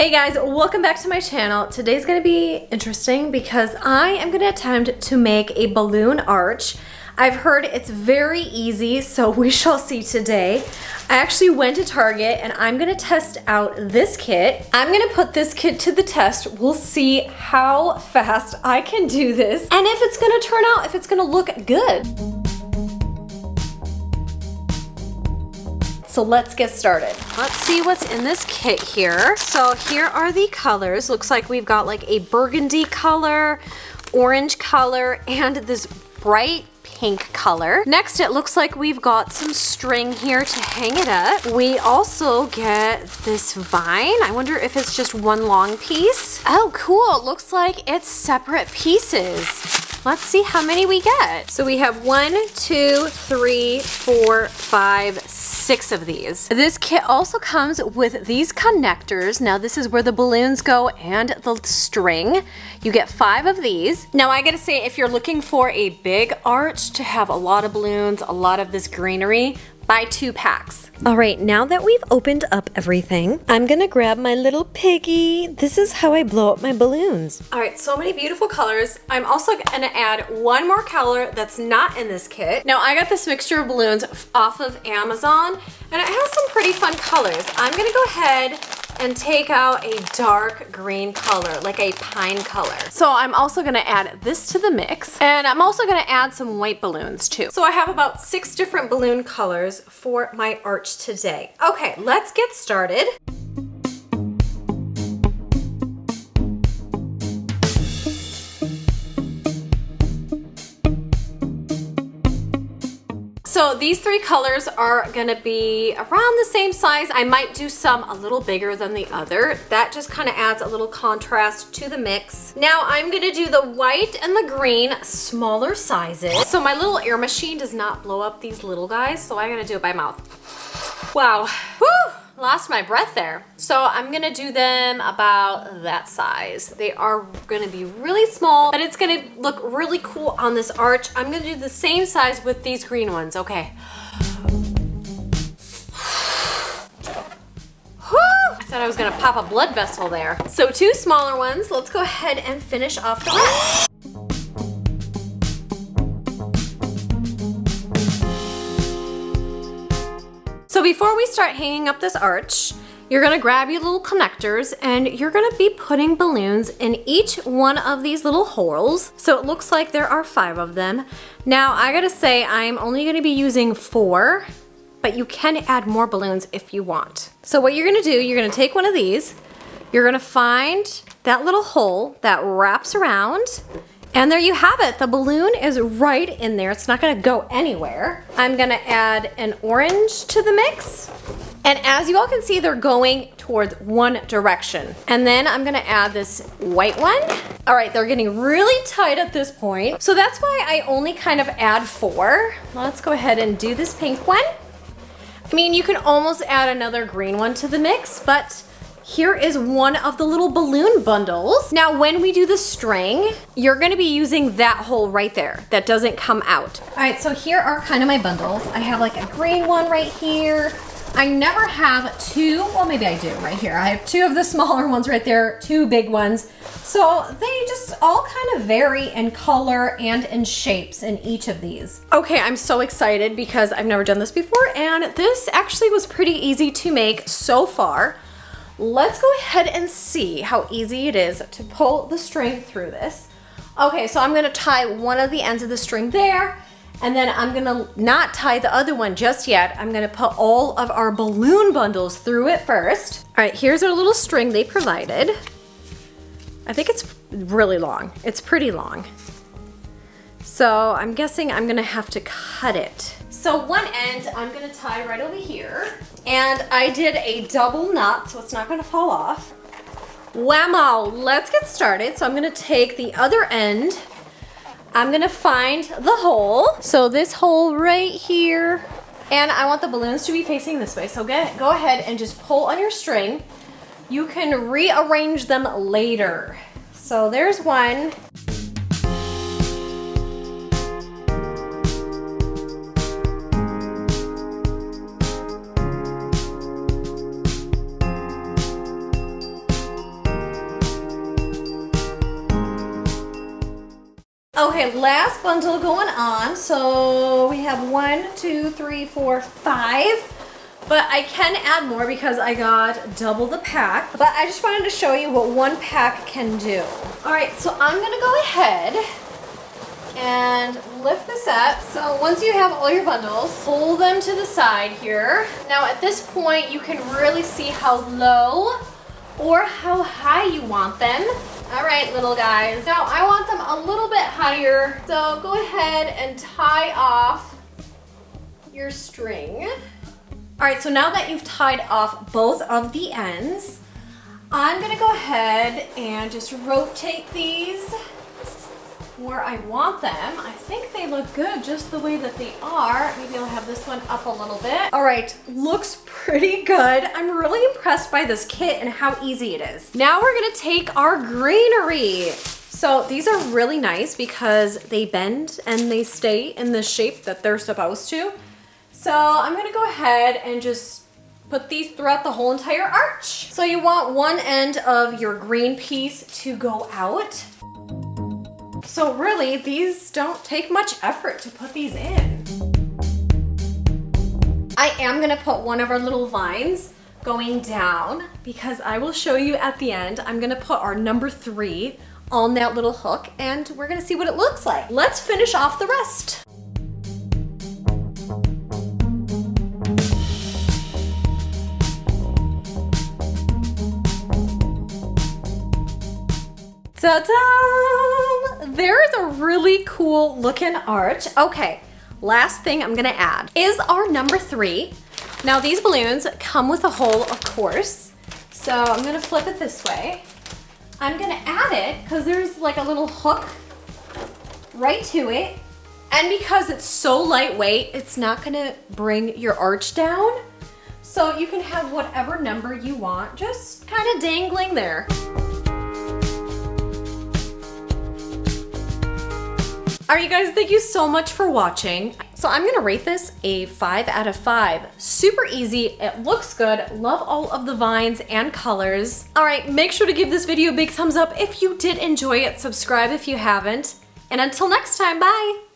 Hey guys, welcome back to my channel. Today's gonna be interesting because I am gonna attempt to make a balloon arch. I've heard it's very easy, so we shall see today. I actually went to Target and I'm gonna test out this kit. I'm gonna put this kit to the test. We'll see how fast I can do this and if it's gonna turn out, if it's gonna look good. So let's get started. Let's see what's in this kit here. So here are the colors. Looks like we've got like a burgundy color, orange color, and this bright pink color. Next, it looks like we've got some string here to hang it up. We also get this vine. I wonder if it's just one long piece. Oh, cool. It looks like it's separate pieces. Let's see how many we get. So we have 1, 2, 3, 4, 5, 6 of these. This kit also comes with these connectors. Now this is where the balloons go and the string. You get 5 of these. Now I gotta say, if you're looking for a big arch to have a lot of balloons, a lot of this greenery, buy 2 packs. All right, now that we've opened up everything, I'm gonna grab my little piggy. This is how I blow up my balloons. All right, so many beautiful colors. I'm also gonna add one more color that's not in this kit. Now I got this mixture of balloons off of Amazon and it has some pretty fun colors. I'm gonna go ahead and take out a dark green color, like a pine color. So I'm also gonna add this to the mix, and I'm also gonna add some white balloons too. So I have about 6 different balloon colors for my arch today. Okay, let's get started. So these 3 colors are gonna be around the same size. I might do some a little bigger than the other. That just kind of adds a little contrast to the mix. Now I'm gonna do the white and the green, smaller sizes. So my little air machine does not blow up these little guys, so I'm gonna do it by mouth. Wow, whew, lost my breath there. So I'm gonna do them about that size. They are gonna be really small, but it's gonna look really cool on this arch. I'm gonna do the same size with these green ones, okay. I thought I was gonna pop a blood vessel there. So 2 smaller ones. Let's go ahead and finish off the rest. So before we start hanging up this arch, you're gonna grab your little connectors and you're gonna be putting balloons in each one of these little holes. So it looks like there are 5 of them. Now I gotta say, I'm only gonna be using 4, but you can add more balloons if you want. So what you're gonna do, you're gonna take one of these, you're gonna find that little hole that wraps around, and there you have it. The balloon is right in there. It's not gonna go anywhere. I'm gonna add an orange to the mix. And as you all can see, they're going towards one direction. And then I'm gonna add this white one. All right, they're getting really tight at this point. So that's why I only kind of add 4. Let's go ahead and do this pink one. I mean, you can almost add another green one to the mix, but here is one of the little balloon bundles. Now, when we do the string, you're gonna be using that hole right there that doesn't come out. All right, so here are kind of my bundles. I have like a green one right here. I never have 2, well maybe I do right here. I have 2 of the smaller ones right there, 2 big ones. So they just all kind of vary in color and in shapes in each of these. Okay, I'm so excited because I've never done this before and this actually was pretty easy to make so far. Let's go ahead and see how easy it is to pull the string through this. Okay, so I'm gonna tie one of the ends of the string there, and then I'm gonna not tie the other one just yet. I'm gonna put all of our balloon bundles through it first. All right, here's our little string they provided. I think it's really long. It's pretty long. So I'm guessing I'm gonna have to cut it. So one end I'm gonna tie right over here. And I did a double knot so it's not gonna fall off. Whammo, let's get started. So I'm gonna take the other end. I'm gonna find the hole. So this hole right here. And I want the balloons to be facing this way. So go ahead and just pull on your string. You can rearrange them later. So there's one. Okay, last bundle going on. So we have 1, 2, 3, 4, 5. But I can add more because I got double the pack. But I just wanted to show you what one pack can do. All right, so I'm gonna go ahead and lift this up. So once you have all your bundles, pull them to the side here. Now at this point, you can really see how low or how high you want them. All right, little guys. Now I want them a little bit higher. So go ahead and tie off your string. All right, so now that you've tied off both of the ends, I'm gonna go ahead and just rotate these where I want them. I think they look good just the way that they are. Maybe I'll have this one up a little bit. All right, looks pretty good. I'm really impressed by this kit and how easy it is. Now we're gonna take our greenery. So these are really nice because they bend and they stay in the shape that they're supposed to. So I'm gonna go ahead and just put these throughout the whole entire arch. So you want one end of your green piece to go out. So really, these don't take much effort to put these in. I am gonna put one of our little vines going down because I will show you at the end. I'm gonna put our number 3 on that little hook and we're gonna see what it looks like. Let's finish off the rest. Ta-da! There is a really cool looking arch. Okay, last thing I'm gonna add is our number 3. Now these balloons come with a hole, of course. So I'm gonna flip it this way. I'm gonna add it because there's like a little hook right to it. And because it's so lightweight, it's not gonna bring your arch down. So you can have whatever number you want, just kind of dangling there. All right, you guys, thank you so much for watching. So I'm gonna rate this a 5 out of 5. Super easy, it looks good. Love all of the vines and colors. All right, make sure to give this video a big thumbs up if you did enjoy it. Subscribe if you haven't. And until next time, bye.